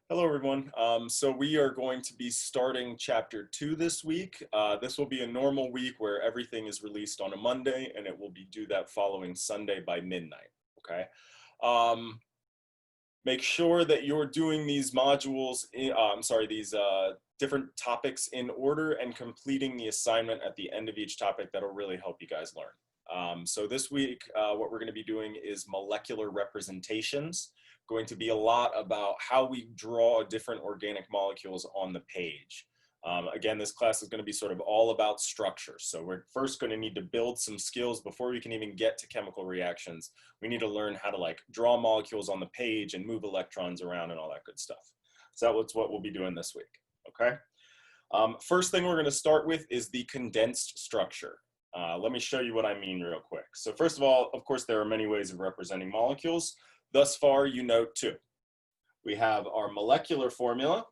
Hello, everyone. So we are going to be starting chapter 2 this week. This will be a normal week where everything is released on a Monday, and it will be due that following Sunday by midnight, okay? Um, Make sure that you're doing these modules, these different topics in order and completing the assignment at the end of each topic. That'll really help you guys learn. So this week, what we're going to be doing is molecular representations. Going to be a lot about how we draw different organic molecules on the page. Again, this class is going to be sort of all about structure. So we're first going to need to build some skills before we can even get to chemical reactions. We need to learn how to draw molecules on the page and move electrons around and all that good stuff. So that's what we'll be doing this week, okay? First thing we're going to start with is the condensed structure. Let me show you what I mean real quick. So first of all, of course, there are many ways of representing molecules. Thus far, you note two. We have our molecular formula,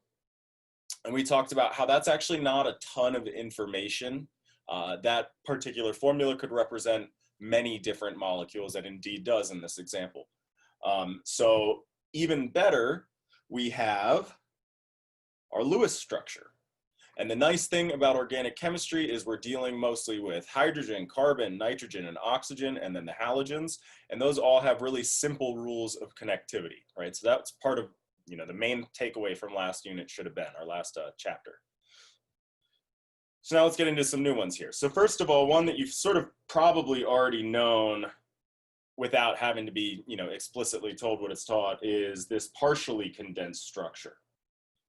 and we talked about how that's actually not a ton of information. That particular formula could represent many different molecules, and indeed does in this example. So even better, we have our Lewis structure. And the nice thing about organic chemistry is we're dealing mostly with hydrogen, carbon, nitrogen, and oxygen, and then the halogens. And those all have really simple rules of connectivity, right? So that's part of, the main takeaway from last unit should have been, our last chapter. So now let's get into some new ones here. So first of all, one that you've sort of probably already known without having to be, explicitly told what it's taught is this partially condensed structure.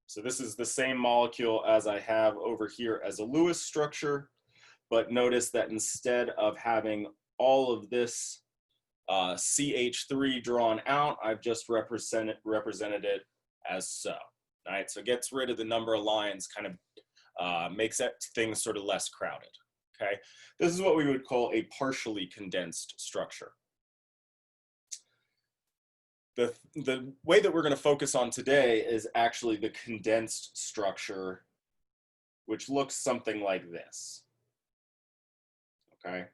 So this is the same molecule as I have over here as a Lewis structure, but notice that instead of having all of this CH3 drawn out, I've just represented it as so, right? So it gets rid of the number of lines, kind of makes things sort of less crowded, okay? This is what we would call a partially condensed structure. The way that we're going to focus on today is actually the condensed structure, which looks something like this, okay?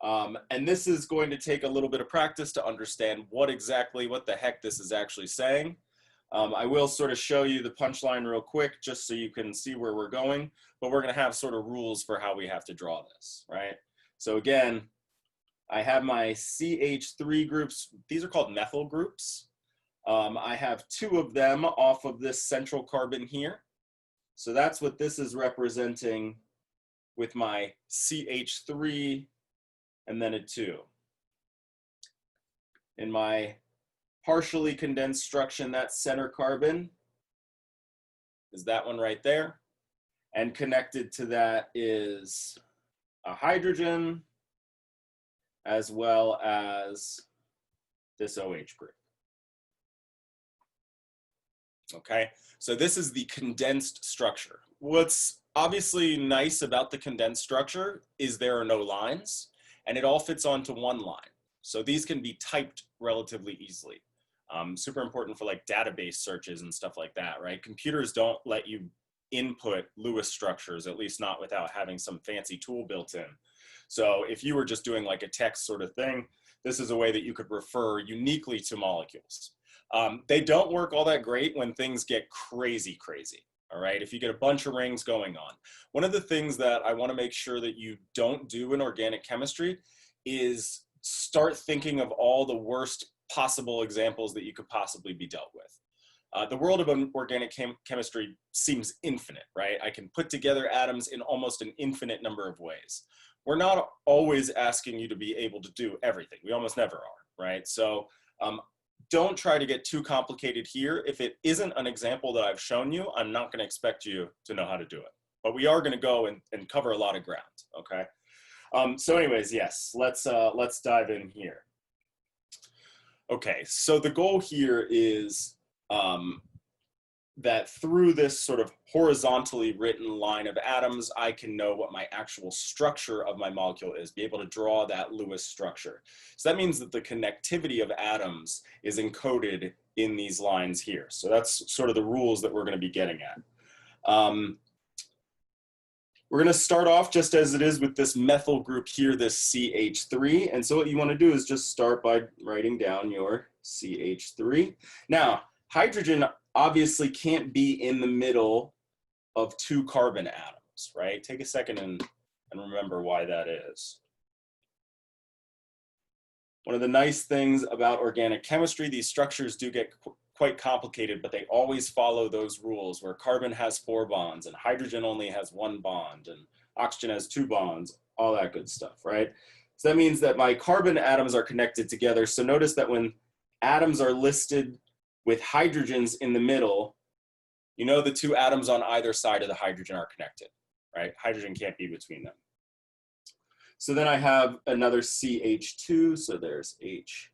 And this is going to take a little bit of practice to understand what the heck this is actually saying. I will sort of show you the punchline real quick just so you can see where we're going, but we're going to have sort of rules for how we have to draw this, right? So again, I have my CH3 groups. These are called methyl groups. I have two of them off of this central carbon here. So that's what this is representing with my CH3 and then a 2. In my partially condensed structure, that center carbon is that one right there. And connected to that is a hydrogen, as well as this OH group. Okay, so this is the condensed structure. What's obviously nice about the condensed structure is there are no lines, and it all fits onto one line. So these can be typed relatively easily. Super important for database searches and stuff like that, right? Computers don't let you input Lewis structures, at least not without having some fancy tool built in. So if you were just doing a text sort of thing, this is a way that you could refer uniquely to molecules. They don't work all that great when things get crazy, all right? If you get a bunch of rings going on. One of the things that I want to make sure that you don't do in organic chemistry is start thinking of all the worst possible examples that you could possibly be dealt with. The world of organic chemistry seems infinite, right? I can put together atoms in almost an infinite number of ways. We're not always asking you to be able to do everything. We almost never are, right? So don't try to get too complicated here. If it isn't an example that I've shown you, I'm not going to expect you to know how to do it. But we are going to go and cover a lot of ground, okay? So anyways, yes, let's dive in here. Okay, so the goal here is that through this sort of horizontally written line of atoms, I can know what my actual structure of my molecule is, be able to draw that Lewis structure. So that means that the connectivity of atoms is encoded in these lines here. So that's sort of the rules that we're going to be getting at. We're going to start off just as it is with this methyl group here, this CH3. And so what you want to do is just start by writing down your CH3. Now, hydrogen obviously can't be in the middle of two carbon atoms, right? Take a second and remember why that is. One of the nice things about organic chemistry, these structures do get quite complicated, but they always follow those rules where carbon has 4 bonds and hydrogen only has 1 bond and oxygen has 2 bonds, all that good stuff, right? So that means that my carbon atoms are connected together. So notice that when atoms are listed with hydrogens in the middle, you know the 2 atoms on either side of the hydrogen are connected, right? Hydrogen can't be between them. So then I have another CH2, so there's H,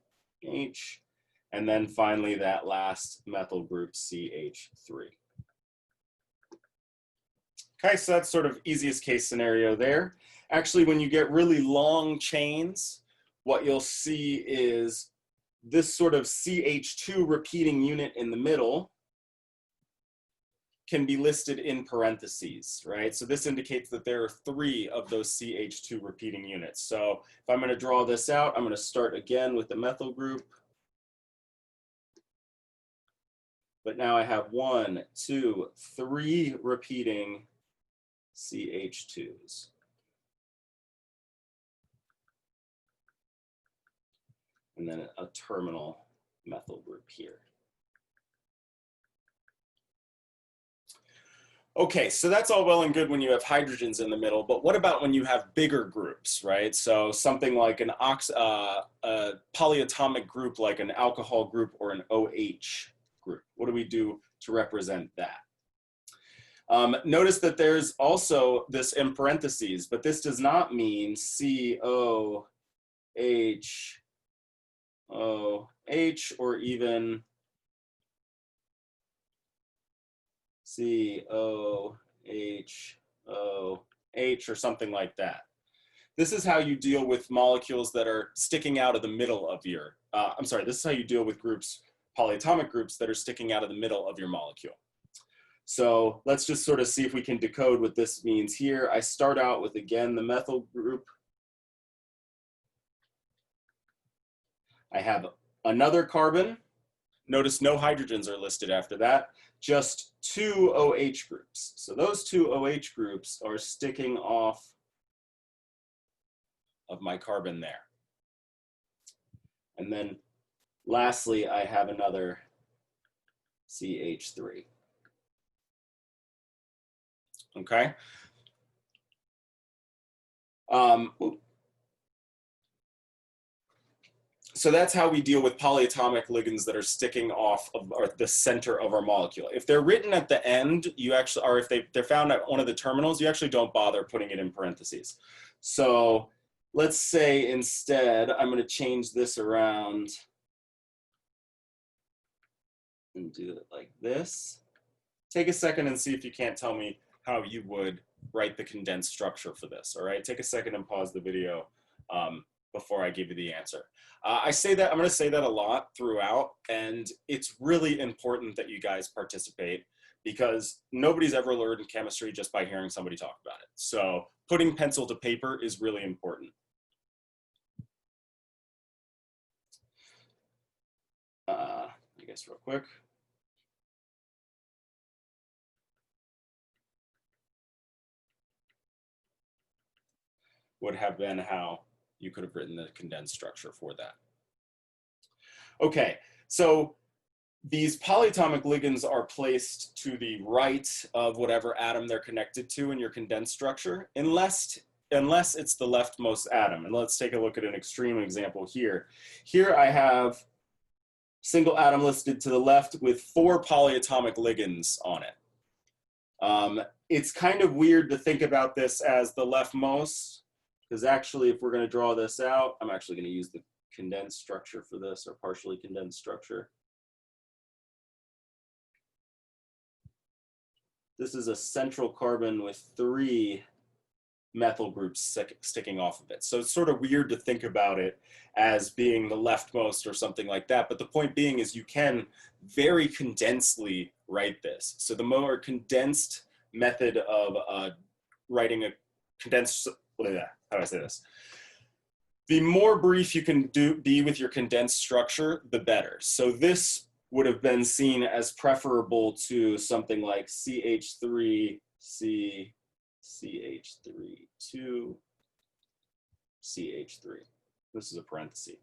and then finally that last methyl group, CH3. Okay, so that's sort of easiest case scenario there. Actually, when you get really long chains, what you'll see is this sort of CH2 repeating unit in the middle can be listed in parentheses, right? So this indicates that there are 3 of those CH2 repeating units. So if I'm going to draw this out, I'm going to start again with the methyl group. But now I have 1, 2, 3 repeating CH2s. And then a terminal methyl group here. Okay, so that's all well and good when you have hydrogens in the middle, but what about when you have bigger groups, right? So something like a polyatomic group like an alcohol group or an OH group. What do we do to represent that? Notice that there's also this in parentheses, but this does not mean COH, OH, or even COHOH or something like that. This is how you deal with molecules that are sticking out of the middle of your, this is how you deal with groups, polyatomic groups that are sticking out of the middle of your molecule. So let's just sort of see if we can decode what this means here. I start out with, again, the methyl group. I have another carbon. Notice no hydrogens are listed after that, just 2 OH groups. So those 2 OH groups are sticking off of my carbon there. And then lastly, I have another CH3. Okay. So that's how we deal with polyatomic ligands that are sticking off of the center of our molecule. If they're written at the end, you actually, or if they're found at one of the terminals, you actually don't bother putting it in parentheses. So let's say instead, I'm going to change this around and do it like this. Take a second and see if you can't tell me how you would write the condensed structure for this, all right? Take a second and pause the video before I give you the answer. I'm going to say that a lot throughout, and it's really important that you guys participate because nobody's ever learned chemistry just by hearing somebody talk about it. So putting pencil to paper is really important. I guess real quick. Would have been how you could have written the condensed structure for that. Okay, so these polyatomic ligands are placed to the right of whatever atom they're connected to in your condensed structure, unless it's the leftmost atom. And let's take a look at an extreme example here. Here I have single atom listed to the left with 4 polyatomic ligands on it. It's kind of weird to think about this as the leftmost, because actually if we're going to draw this out, I'm actually going to use the condensed structure for this, or partially condensed structure. This is a central carbon with 3 methyl groups sticking off of it. So it's sort of weird to think about it as being the leftmost or something like that. But the point being is you can very condensedly write this. So the more condensed method of writing a condensed, how do I say this? The more brief you can be with your condensed structure, the better. So this would have been seen as preferable to something like CH3, C, CH3, 2, CH3. This is a parenthesis.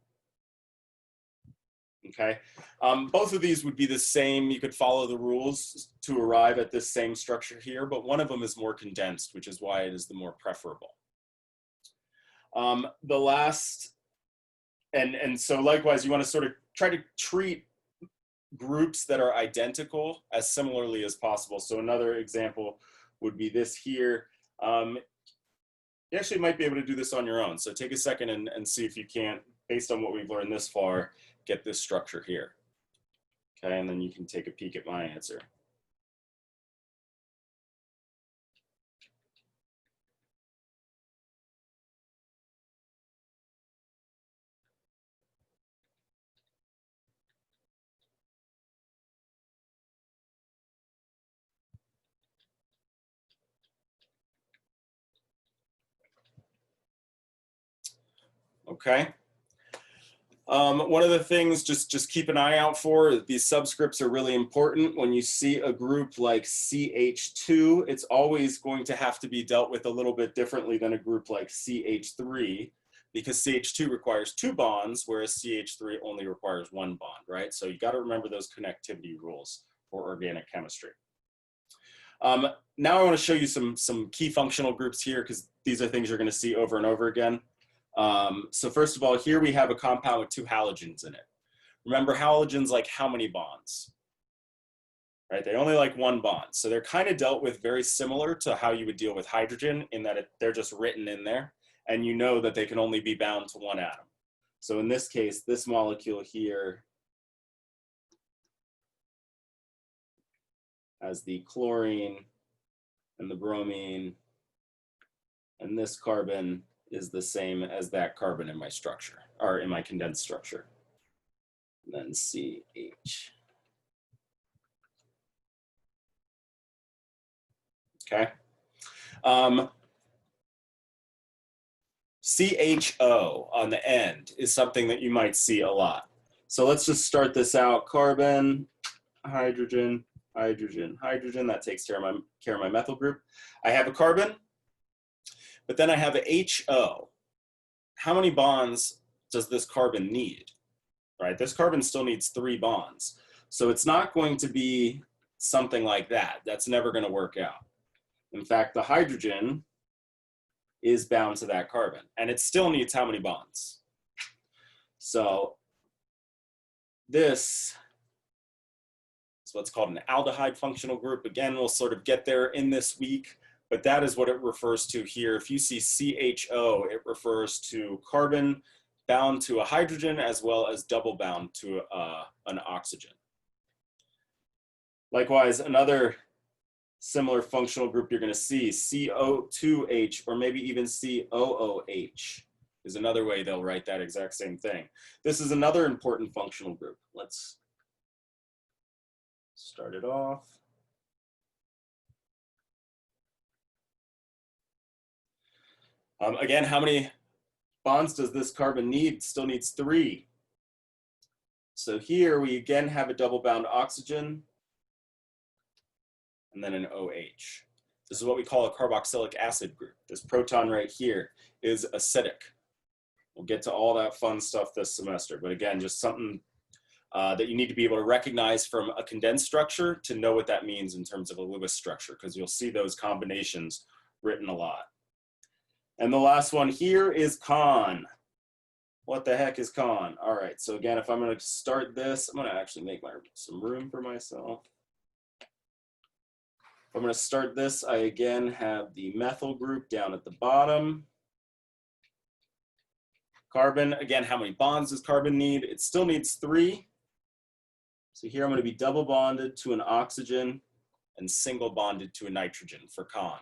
Okay, both of these would be the same. You could follow the rules to arrive at this same structure here, but one of them is more condensed, which is why it is the more preferable. The last, and so likewise, you want to sort of try to treat groups that are identical as similarly as possible. So another example would be this here. You actually might be able to do this on your own. So take a second and see if you can't, based on what we've learned this far, get this structure here. Okay, and then you can take a peek at my answer. Okay. One of the things just keep an eye out for, these subscripts are really important. When you see a group like CH2, it's always going to have to be dealt with a little bit differently than a group like CH3, because CH2 requires 2 bonds, whereas CH3 only requires 1 bond, right? So you got to remember those connectivity rules for organic chemistry. Now I want to show you some key functional groups here, because these are things you're going to see over and over again. So first of all, here we have a compound with 2 halogens in it. Remember, halogens like how many bonds? Right, they only like 1 bond. So they're kind of dealt with very similar to how you would deal with hydrogen, in that they're just written in there, and you know that they can only be bound to 1 atom. So in this case, this molecule here has the chlorine and the bromine, and this carbon is the same as that carbon in my structure, or in my condensed structure. And then CH. Okay. CHO on the end is something that you might see a lot. So let's just start this out. Carbon, hydrogen, hydrogen, hydrogen. That takes care of my methyl group. I have a carbon, but then I have a HO. How many bonds does this carbon need? Right, this carbon still needs 3 bonds. So it's not going to be something like that. That's never going to work out. In fact, the hydrogen is bound to that carbon, and it still needs how many bonds? So this is what's called an aldehyde functional group. Again, we'll sort of get there in this week, but that is what it refers to here. If you see CHO, it refers to carbon bound to a hydrogen as well as double bound to an oxygen. Likewise, another similar functional group you're going to see, CO2H, or maybe even COOH is another way they'll write that exact same thing. This is another important functional group. Let's start it off. Again, how many bonds does this carbon need? It still needs 3. So here we again have a double bound oxygen and then an OH. This is what we call a carboxylic acid group. This proton right here is acidic. We'll get to all that fun stuff this semester, but again, just something that you need to be able to recognize from a condensed structure to know what that means in terms of a Lewis structure, because you'll see those combinations written a lot. And the last one here is con. What the heck is con? All right, so again, if I'm going to start this, I'm going to actually make some room for myself. If I'm going to start this, I again have the methyl group down at the bottom. Carbon, again, how many bonds does carbon need? It still needs 3. So here I'm going to be double bonded to an oxygen and single bonded to a nitrogen for con.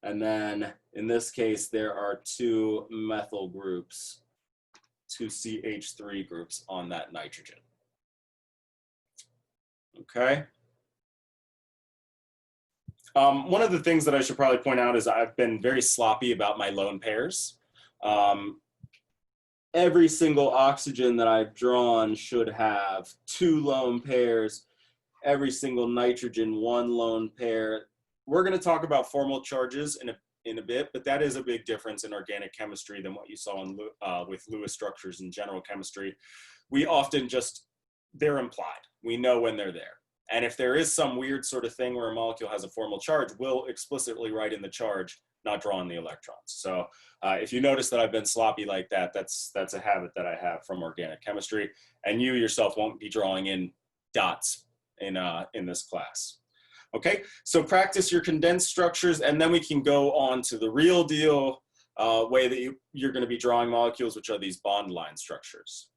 And then in this case, there are 2 methyl groups, 2 CH3 groups on that nitrogen. Okay. One of the things that I should probably point out is I've been very sloppy about my lone pairs. every single oxygen that I've drawn should have 2 lone pairs, every single nitrogen 1 lone pair. We're going to talk about formal charges in a bit, but that is a big difference in organic chemistry than what you saw in, with Lewis structures in general chemistry. We often just, they're implied. We know when they're there. And if there is some weird sort of thing where a molecule has a formal charge, we'll explicitly write in the charge, not drawing the electrons. So if you notice that I've been sloppy like that, that's a habit that I have from organic chemistry. And you yourself won't be drawing in dots in this class. Okay, so practice your condensed structures, and then we can go on to the real deal way that you're going to be drawing molecules, which are these bond line structures.